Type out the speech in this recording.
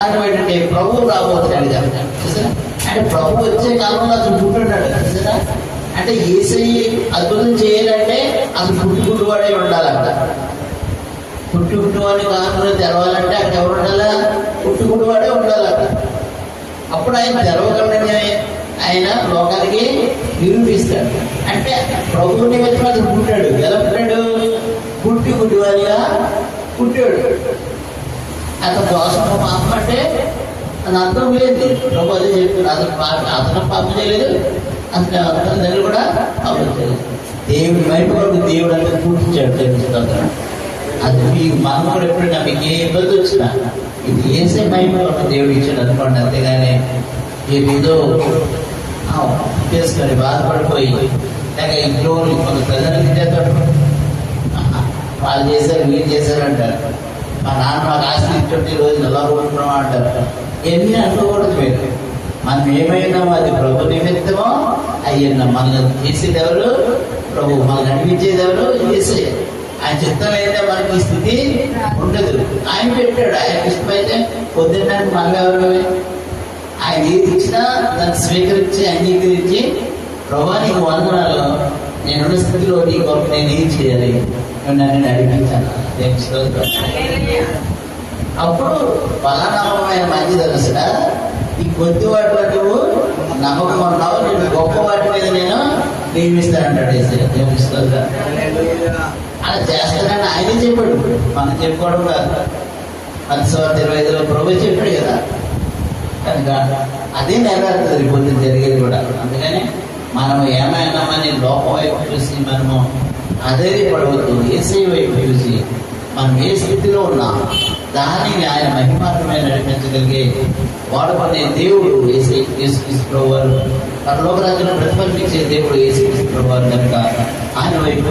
ఏంటంటే ప్రభు రాబోతున్నాడు చూసారా. అంటే ప్రభు వచ్చే కాలంలో అతను పుట్టున్నాడు చూసారా. అంటే యేసయ్య అద్భుతం చేయాలంటే అసలు పుట్టుకుట్టువాడే ఉండాలంట. పుట్టుకుట్టువాడి కాలంలో తెరవాలంటే అక్కడ ఎవరు ఉండాలా? పుట్టుకుట్టువాడే ఉండాలంట. అప్పుడు ఆయన తెరవగలనే ఆయన లోకానికి నిరూపిస్తాడు. అంటే ప్రభు నిమిత్తం అతను పుట్టాడు. ఎలా పుట్టాడు? పుట్టి గుడ్డివాడిగా పుట్టాడు. అతను దోషం పాపం అంటే అది అర్థం లేదు. ప్రభు అదే చెప్తున్నాడు. అతను పాపం చేయలేదు, అతని దగ్గర కూడా పాపం చేయలేదు. దేవుడి బయట వరకు దేవుడు అంటే పూర్తించాడు తెలుస్తుంది. అది మీకు మనం కూడా ఎప్పుడైనా మీకు ఏ ఇబ్బంది వచ్చినా ఇది ఏసే బయట వరకు దేవుడు ఇచ్చాడు అనుకోండి. అంతేగాని ఏదో చేసుకొని బాధపడిపోయి లేక ఇంట్లో కొంత ప్రజలకు చేస్తాడు, వాళ్ళు చేశారు వీళ్ళు చేశారు అంటారు. మా నాన్న మాకు ఆస్తి ఇటువంటి రోజులు ఎలా ఉంటున్నాం అంటారు. ఎన్ని అనుకోకూడదు. మీరు మనం ఏమైనా అది ప్రభు నిమిత్తమో అయ్యన్న మనల్ని చేసేది ఎవరు? ప్రభు. మనల్ని నడిపించేది ఎవరు? చేసే. ఆయన చిత్తం అయితే మనకి ఈ స్థితి ఉండదు. ఆయన పెట్టాడు. ఆయన ఇష్టమైతే పొద్దున్నానికి మనం ఎవరు? ఆయన ఏది ఇచ్చినా దాన్ని స్వీకరించి అంగీకరించి ప్రభా నీకు వందనాలు, నేనున్న స్థితిలో నీ కొరకు నేను ఏం చేయాలి, నన్ను నడిపించాను. అప్పుడు బలనమ్మకం ఆయన మంచి తెలుసునా. ఈ కొద్ది వాటిలో నువ్వు నమ్మకం ఉన్నావు, నేను గొప్ప వాటి మీద నేను నియమిస్తానంటాడు. అలా చేస్తానని ఆయనే చెప్పాడు, మనం చెప్పుకోవడం కాదు. 10:25 ప్రభు చెప్పాడు కదా. కనుక అదే నెరవేరుతుంది పొద్దున్న జరిగేది కూడా. అందుకని మనం ఏమైనామని లోపం వైపు చూసి మనము అధైర్యపడవద్దు. యేసయ్య వైపు చూసి మనం ఏ స్థితిలో ఉన్నాం దానిని ఆయన మహిమాత్రమే నడిపించగలిగే వాడుకునే దేవుడు యేసుక్రీస్తు ప్రభువారు. పరలోక రాజ్యంలో ప్రతిఫలించే దేవుడు యేసుక్రీస్తు ప్రభువారు కనుక ఆయన వైపు